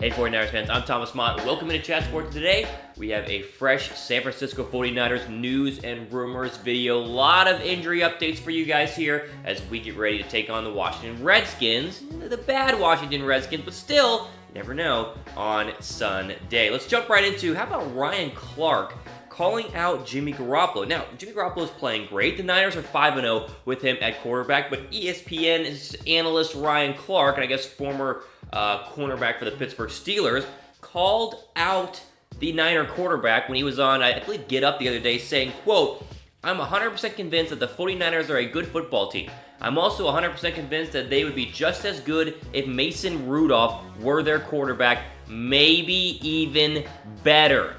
Hey 49ers fans, I'm Thomas Mott. Welcome into Chat Sports. Today, we have a fresh San Francisco 49ers news and rumors video. A lot of injury updates for you guys here as we get ready to take on the Washington Redskins. The bad Washington Redskins, but still, you never know, on Sunday. Let's jump right into, how about Ryan Clark calling out Jimmy Garoppolo? Now, Jimmy Garoppolo is playing great. The Niners are 5-0 with him at quarterback, but ESPN analyst Ryan Clark, and I guess former cornerback for the Pittsburgh Steelers, called out the Niner quarterback when he was on, I believe, Get Up the other day, saying, quote, "I'm 100% convinced that the 49ers are a good football team. I'm also 100% convinced that they would be just as good if Mason Rudolph were their quarterback, maybe even better."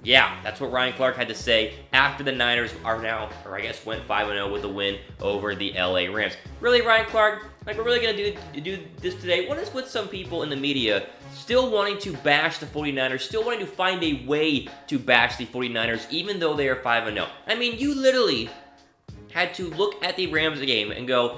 Yeah, that's what Ryan Clark had to say after the Niners are now, or I guess went 5-0 with a win over the LA Rams. Really, Ryan Clark? Like, we're really going to do this today? What is with some people in the media still wanting to bash the 49ers, still wanting to find a way to bash the 49ers, even though they are 5-0? I mean, you literally had to look at the Rams game and go,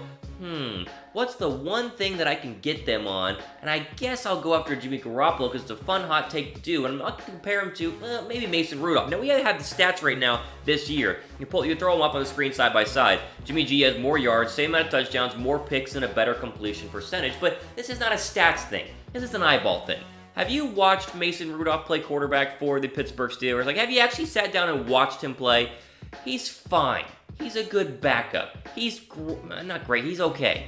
what's the one thing that I can get them on? And I guess I'll go after Jimmy Garoppolo because it's a fun hot take to do. And I'm not going to compare him to, maybe Mason Rudolph. Now, we have the stats right now this year. You throw them up on the screen side by side. Jimmy G has more yards, same amount of touchdowns, more picks, and a better completion percentage. But this is not a stats thing. This is an eyeball thing. Have you watched Mason Rudolph play quarterback for the Pittsburgh Steelers? Like, have you actually sat down and watched him play? He's fine. He's a good backup. He's not great. He's okay.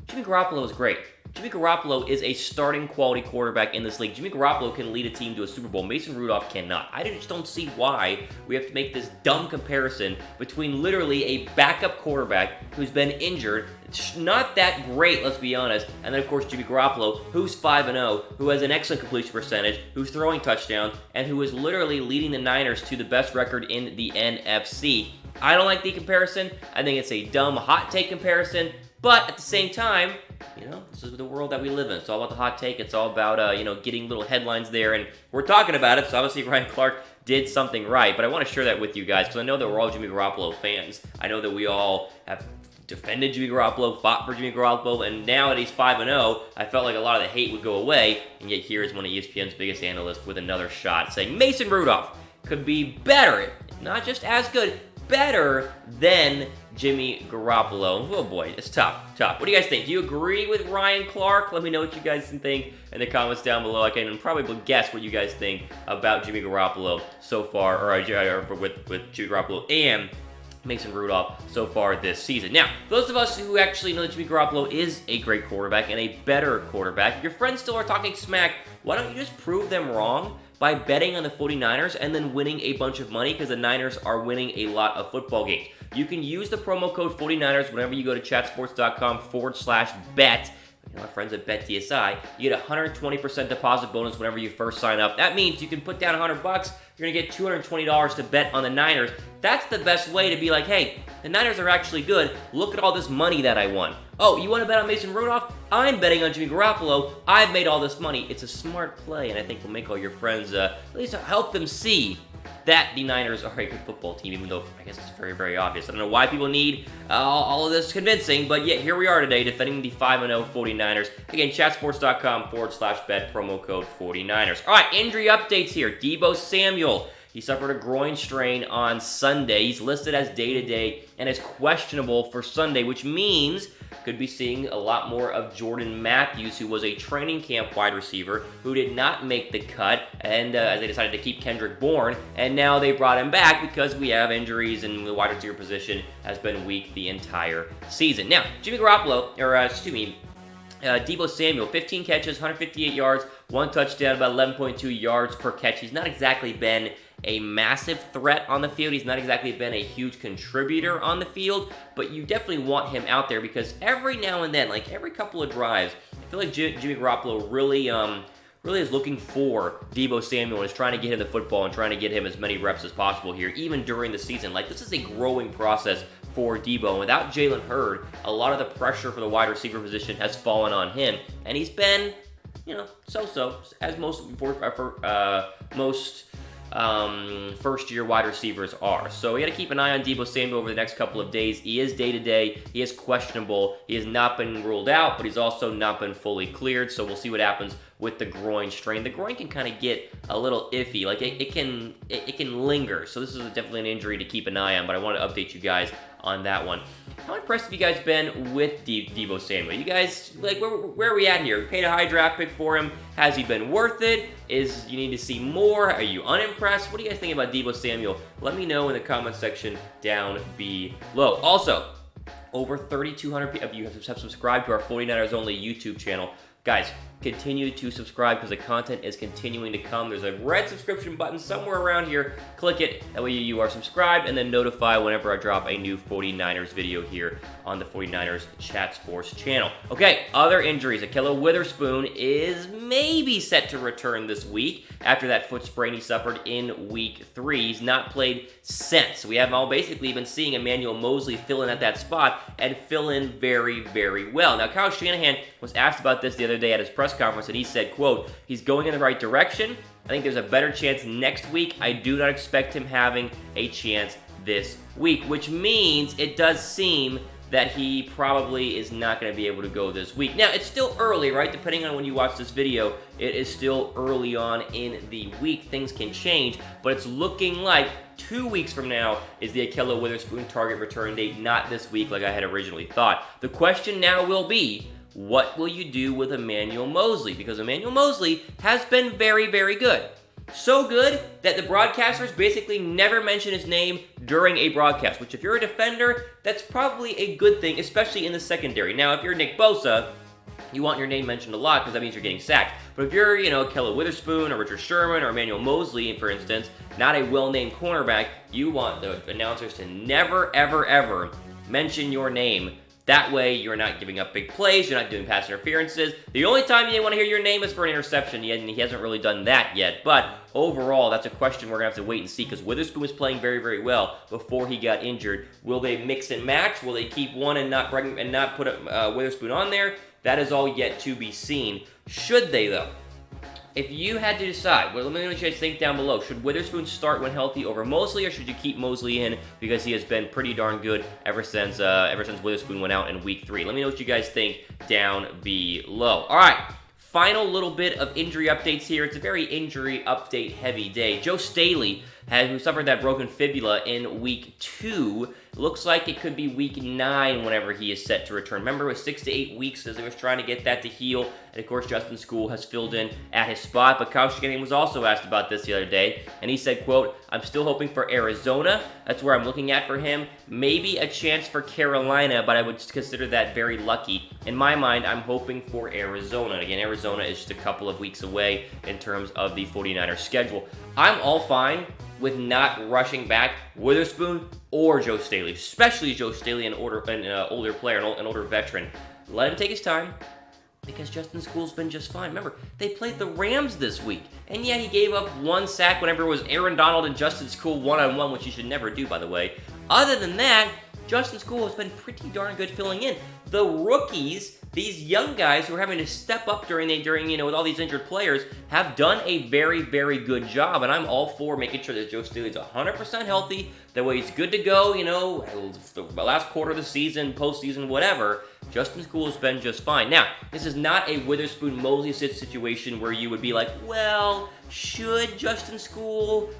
Jimmy Garoppolo is great. Jimmy Garoppolo is a starting quality quarterback in this league. Jimmy Garoppolo can lead a team to a Super Bowl. Mason Rudolph cannot. I just don't see why we have to make this dumb comparison between literally a backup quarterback who's been injured, not that great, let's be honest, and then of course Jimmy Garoppolo, who's 5-0, who has an excellent completion percentage, who's throwing touchdowns, and who is literally leading the Niners to the best record in the NFC. I don't like the comparison. I think it's a dumb hot take comparison. But at the same time, this is the world that we live in. It's all about the hot take. It's all about, getting little headlines there. And we're talking about it, so obviously Ryan Clark did something right. But I want to share that with you guys because I know that we're all Jimmy Garoppolo fans. I know that we all have defended Jimmy Garoppolo, fought for Jimmy Garoppolo, and now that he's 5-0, I felt like a lot of the hate would go away. And yet here is one of ESPN's biggest analysts with another shot saying Mason Rudolph could be better, not just as good, better than Jimmy Garoppolo. Oh boy, it's tough. What do you guys think? Do you agree with Ryan Clark? Let me know what you guys think in the comments down below. I can probably guess what you guys think about Jimmy Garoppolo so far, or with Jimmy Garoppolo and Mason Rudolph so far this season. Now, those of us who actually know that Jimmy Garoppolo is a great quarterback and a better quarterback, your friends still are talking smack. Why don't you just prove them wrong by betting on the 49ers and then winning a bunch of money, because the Niners are winning a lot of football games. You can use the promo code 49ers whenever you go to chatsports.com/bet. Our friends at BetDSI, you get a 120% deposit bonus whenever you first sign up. That means you can put down $100, you're going to get $220 to bet on the Niners. That's the best way to be like, hey, the Niners are actually good. Look at all this money that I won. Oh, you want to bet on Mason Rudolph? I'm betting on Jimmy Garoppolo. I've made all this money. It's a smart play, and I think will make all your friends, at least help them see that the Niners are a good football team, even though I guess it's very, very obvious. I don't know why people need all of this convincing, but yeah, here we are today defending the 5-0 49ers. Again, chatsports.com/bet, promo code 49ers. All right, injury updates here. Deebo Samuel, he suffered a groin strain on Sunday. He's listed as day-to-day and is questionable for Sunday, which means could be seeing a lot more of Jordan Matthews, who was a training camp wide receiver who did not make the cut, and as they decided to keep Kendrick Bourne, and now they brought him back because we have injuries and the wide receiver position has been weak the entire season. Now, Deebo Samuel, 15 catches, 158 yards, 1 touchdown, about 11.2 yards per catch. He's not exactly been a massive threat on the field. He's not exactly been a huge contributor on the field, but you definitely want him out there because every now and then, like every couple of drives, I feel like Jimmy Garoppolo really is looking for Deebo Samuel and is trying to get him the football and trying to get him as many reps as possible here, even during the season. Like, this is a growing process for Deebo. And without Jalen Hurd, a lot of the pressure for the wide receiver position has fallen on him, and he's been, so-so, as most first-year wide receivers are. So we got to keep an eye on Deebo Samuel over the next couple of days. He is day-to-day. He is questionable. He has not been ruled out, but he's also not been fully cleared. So we'll see what happens with the groin strain. The groin can kind of get a little iffy, like it can linger. So this is definitely an injury to keep an eye on, but I want to update you guys on that one. How impressed have you guys been with Deebo Samuel? You guys, like, where are we at here? We paid a high draft pick for him. Has he been worth it? You need to see more? Are you unimpressed? What do you guys think about Deebo Samuel? Let me know in the comment section down below. Also, over 3,200 of you have subscribed to our 49ers Only YouTube channel. Guys, continue to subscribe because the content is continuing to come. There's a red subscription button somewhere around here. Click it. That way you are subscribed and then notify whenever I drop a new 49ers video here on the 49ers Chat Sports channel. Okay, other injuries. Ahkello Witherspoon is maybe set to return this week after that foot sprain he suffered in week 3. He's not played since. We have all basically been seeing Emmanuel Moseley fill in at that spot and fill in very, very well. Now, Kyle Shanahan was asked about this the other day at his press conference, and he said, quote, he's going in the right direction. I think there's a better chance next week. I do not expect him having a chance this week, which means it does seem that he probably is not going to be able to go this week. Now, it's still early, right? Depending on when you watch this video, it is still early on in the week. Things can change, but it's looking like 2 weeks from now is the Ahkello Witherspoon target return date, not this week like I had originally thought. The question now will be, what will you do with Emmanuel Moseley? Because Emmanuel Moseley has been very, very good. So good that the broadcasters basically never mention his name during a broadcast, which if you're a defender, that's probably a good thing, especially in the secondary. Now, if you're Nick Bosa, you want your name mentioned a lot because that means you're getting sacked. But if you're, Ahkello Witherspoon or Richard Sherman or Emmanuel Moseley, for instance, not a well-named cornerback, you want the announcers to never, ever, ever mention your name. That way, you're not giving up big plays, you're not doing pass interferences. The only time you want to hear your name is for an interception, and he hasn't really done that yet. But overall, that's a question we're going to have to wait and see, because Witherspoon was playing very, very well before he got injured. Will they mix and match? Will they keep one and not put Witherspoon on there? That is all yet to be seen. Should they, though? If you had to decide, well, let me know what you guys think down below. Should Witherspoon start when healthy over Moseley, or should you keep Moseley in because he has been pretty darn good ever since Witherspoon went out in week 3? Let me know what you guys think down below. All right, final little bit of injury updates here. It's a very injury update heavy day. Joe Staley, who suffered that broken fibula in week 2, looks like it could be week 9 whenever he is set to return. Remember, it was 6 to 8 weeks as they was trying to get that to heal. And of course, Justin School has filled in at his spot. But Kyle Shanahan was also asked about this the other day, and he said, quote, I'm still hoping for Arizona. That's where I'm looking at for him. Maybe a chance for Carolina, but I would consider that very lucky. In my mind, I'm hoping for Arizona. And again, Arizona is just a couple of weeks away in terms of the 49ers schedule. I'm all fine with not rushing back Witherspoon or Joe Staley, especially Joe Staley, an older player, an older veteran. Let him take his time, because Justin School's been just fine. Remember, they played the Rams this week, and yeah, he gave up 1 sack whenever it was Aaron Donald and Justin School one-on-one, which you should never do, by the way. Other than that, Justin School has been pretty darn good filling in. The rookies, these young guys who are having to step up during with all these injured players, have done a very, very good job, and I'm all for making sure that Joe Staley's 100% healthy. That way he's good to go, the last quarter of the season, postseason, whatever. Justin School has been just fine. Now, this is not a Witherspoon-Moseley situation where you would be like, well, should Justin School,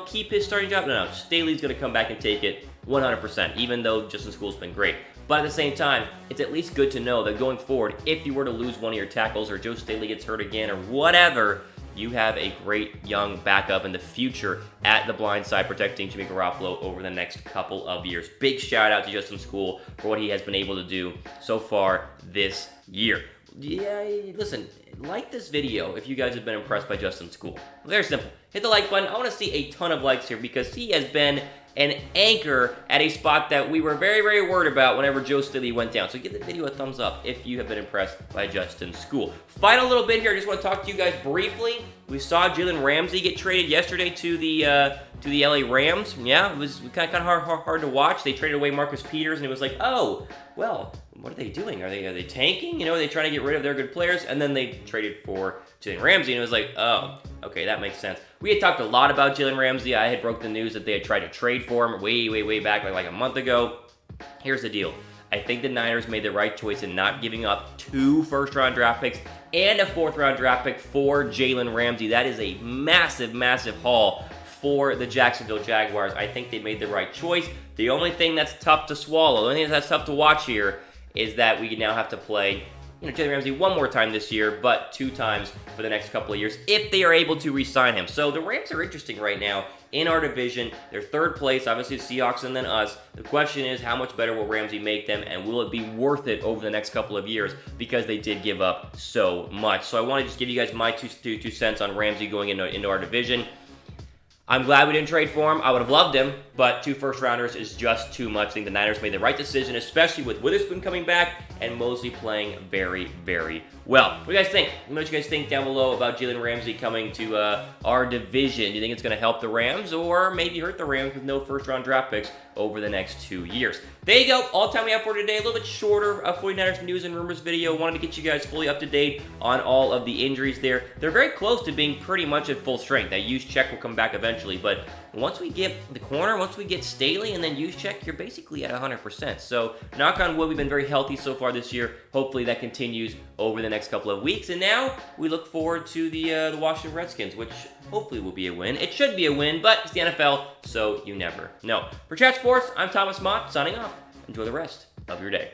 keep his starting job? No, Staley's going to come back and take it 100%, even though Justin School's been great. But at the same time, it's at least good to know that going forward, if you were to lose one of your tackles or Joe Staley gets hurt again or whatever, you have a great young backup in the future at the blind side protecting Jimmy Garoppolo over the next couple of years. Big shout out to Justin School for what he has been able to do so far this year. Yeah, listen, like this video if you guys have been impressed by Justin School. Very simple. Hit the like button. I want to see a ton of likes here because he has been an anchor at a spot that we were very, very worried about whenever Joe Staley went down. So give the video a thumbs up if you have been impressed by Justin School. Final little bit here. I just want to talk to you guys briefly. We saw Jalen Ramsey get traded yesterday to the LA Rams. Yeah, it was kind of hard to watch. They traded away Marcus Peters, and it was like, oh, well, what are they doing? Are they tanking? Are they trying to get rid of their good players? And then they traded for Jalen Ramsey, and it was like, oh, okay, that makes sense. We had talked a lot about Jalen Ramsey. I had broke the news that they had tried to trade for him way back, like a month ago. Here's the deal. I think the Niners made the right choice in not giving up 2 first-round draft picks and a 4th-round draft pick for Jalen Ramsey. That is a massive, massive haul for the Jacksonville Jaguars. I think they made the right choice. The only thing that's tough to swallow, the only thing that's tough to watch here is that we now have to play Jalen Ramsey one more time this year, but 2 times for the next couple of years if they are able to re-sign him. So the Rams are interesting right now in our division. They're 3rd place, obviously the Seahawks and then us. The question is, how much better will Ramsey make them, and will it be worth it over the next couple of years, because they did give up so much. So I want to just give you guys my two cents on Ramsey going into our division. I'm glad we didn't trade for him. I would have loved him, but 2 first-rounders is just too much. I think the Niners made the right decision, especially with Witherspoon coming back and Mosley playing very, very well. What do you guys think? Let me know what you guys think down below about Jalen Ramsey coming to our division. Do you think it's going to help the Rams, or maybe hurt the Rams with no first-round draft picks over the next 2 years? There you go. All the time we have for today. A little bit shorter 49ers news and rumors video. Wanted to get you guys fully up to date on all of the injuries there. They're very close to being pretty much at full strength. That Juszczyk will come back eventually, but once we get the corner, once we get Staley and then Juszczyk, you're basically at 100%. So knock on wood, we've been very healthy so far this year. Hopefully that continues over the next couple of weeks. And now we look forward to the Washington Redskins, which hopefully will be a win. It should be a win, but it's the NFL, so you never know. For Chat Sports, I'm Thomas Mott, signing off. Enjoy the rest of your day.